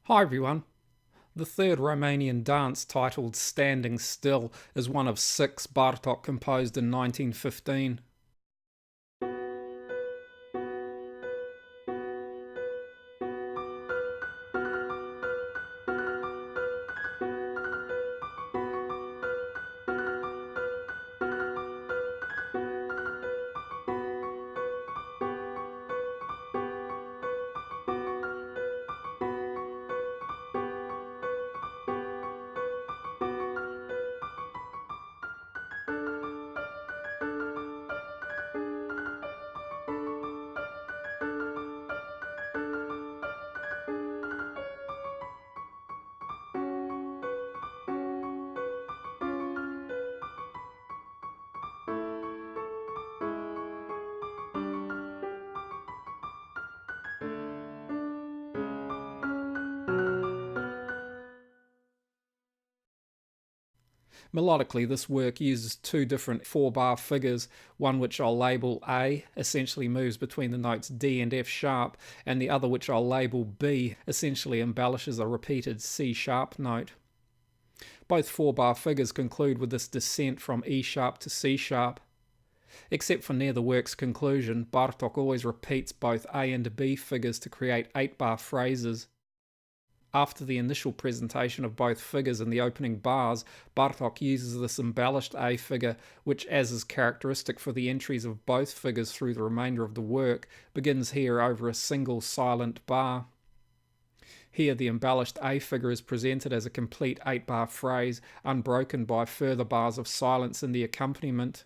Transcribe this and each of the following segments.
Hi everyone. The third Romanian dance, titled Standing Still, is one of six Bartok composed in 1915. Melodically, this work uses two different 4-bar figures, one which I'll label A, essentially moves between the notes D and F sharp, and the other which I'll label B, essentially embellishes a repeated C sharp note. Both 4-bar figures conclude with this descent from E sharp to C sharp. Except for near the work's conclusion, Bartok always repeats both A and B figures to create 8-bar phrases. After the initial presentation of both figures in the opening bars, Bartok uses this embellished A figure, which, as is characteristic for the entries of both figures through the remainder of the work, begins here over a single silent bar. Here the embellished A figure is presented as a complete 8-bar phrase, unbroken by further bars of silence in the accompaniment.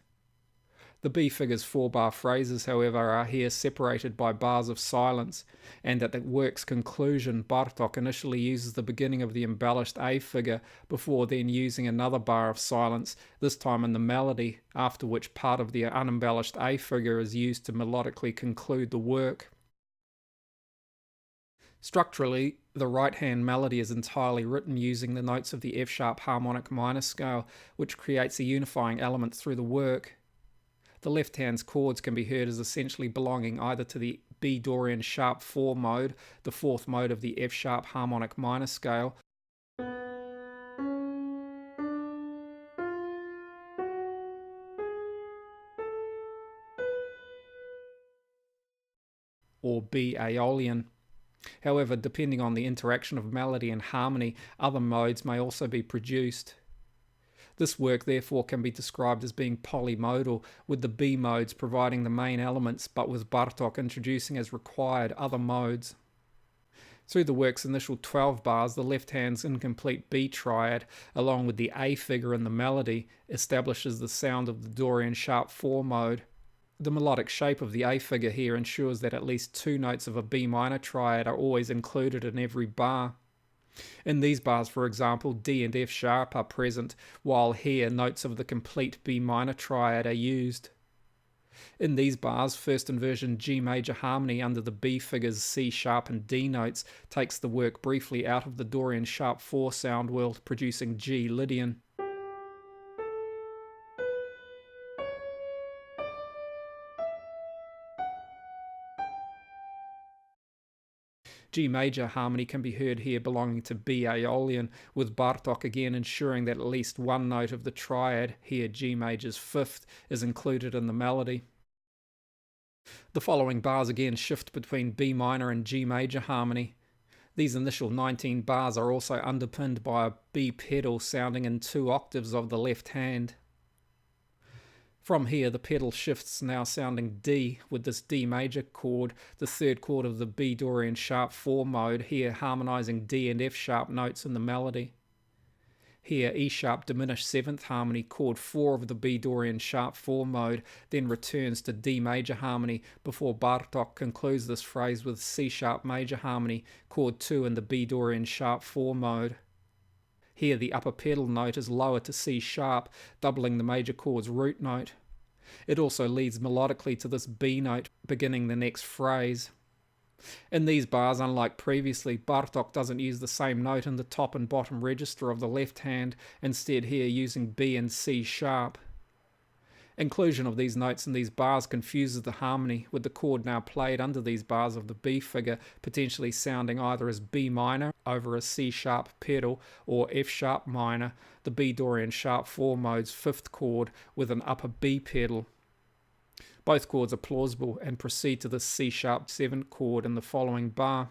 The B figure's 4-bar phrases, however, are here separated by bars of silence, and at the work's conclusion, Bartok initially uses the beginning of the embellished A figure before then using another bar of silence, this time in the melody, after which part of the unembellished A figure is used to melodically conclude the work. Structurally, the right-hand melody is entirely written using the notes of the F-sharp harmonic minor scale, which creates a unifying element through the work. The left hand's chords can be heard as essentially belonging either to the B Dorian sharp 4 mode, the fourth mode of the F sharp harmonic minor scale, or B Aeolian. However, depending on the interaction of melody and harmony, other modes may also be produced. This work therefore can be described as being polymodal, with the B modes providing the main elements, but with Bartok introducing as required other modes. Through the work's initial 12 bars, the left hand's incomplete B triad, along with the A figure in the melody, establishes the sound of the Dorian sharp 4 mode. The melodic shape of the A figure here ensures that at least two notes of a B minor triad are always included in every bar. In these bars, for example, D and F sharp are present, while here notes of the complete B minor triad are used. In these bars, first inversion G major harmony under the B figures C sharp and D notes takes the work briefly out of the Dorian sharp 4 sound world, producing G Lydian. G major harmony can be heard here belonging to B Aeolian, with Bartok again ensuring that at least one note of the triad, here G major's 5th, is included in the melody. The following bars again shift between B minor and G major harmony. These initial 19 bars are also underpinned by a B pedal sounding in 2 octaves of the left hand. From here, the pedal shifts, now sounding D, with this D major chord, the third chord of the B Dorian sharp 4 mode, here harmonizing D and F sharp notes in the melody. Here, E sharp diminished 7th harmony, chord 4 of the B Dorian sharp 4 mode, then returns to D major harmony before Bartok concludes this phrase with C sharp major harmony, chord 2 in the B Dorian sharp 4 mode. Here the upper pedal note is lowered to C sharp, doubling the major chord's root note. It also leads melodically to this B note, beginning the next phrase. In these bars, unlike previously, Bartok doesn't use the same note in the top and bottom register of the left hand, instead here using B and C sharp. Inclusion of these notes in these bars confuses the harmony, with the chord now played under these bars of the B figure potentially sounding either as B minor over a C sharp pedal or F sharp minor, the B Dorian sharp 4 mode's fifth chord with an upper B pedal. Both chords are plausible and proceed to the C sharp 7 chord in the following bar.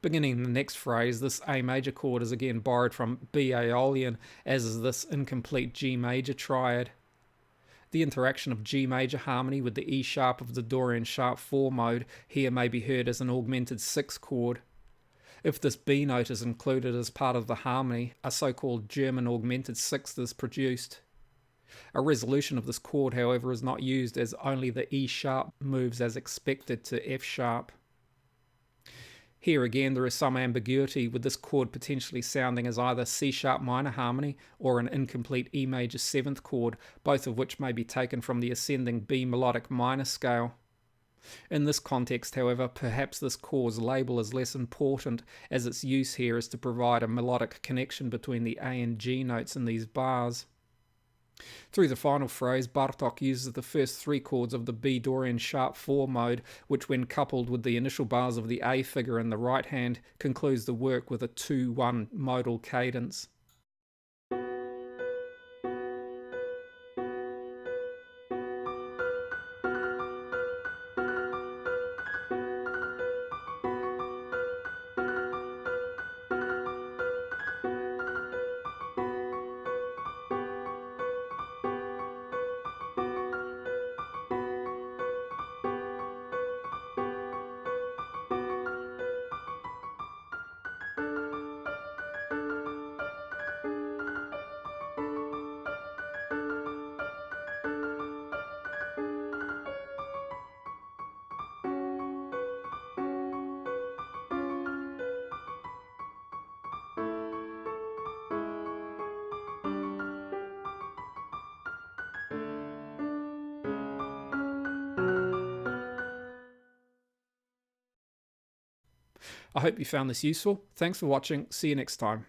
Beginning the next phrase, this A major chord is again borrowed from B Aeolian, as is this incomplete G major triad. The interaction of G major harmony with the E sharp of the Dorian sharp 4 mode here may be heard as an augmented 6 chord. If this B note is included as part of the harmony, a so-called German augmented sixth is produced. A resolution of this chord, however, is not used, as only the E sharp moves as expected to F sharp. Here again there is some ambiguity, with this chord potentially sounding as either C sharp minor harmony or an incomplete E major 7th chord, both of which may be taken from the ascending B melodic minor scale. In this context, however, perhaps this chord's label is less important, as its use here is to provide a melodic connection between the A and G notes in these bars. Through the final phrase, Bartok uses the first 3 chords of the B Dorian sharp 4 mode, which when coupled with the initial bars of the A figure in the right hand, concludes the work with a 2-1 modal cadence. I hope you found this useful. Thanks for watching. See you next time.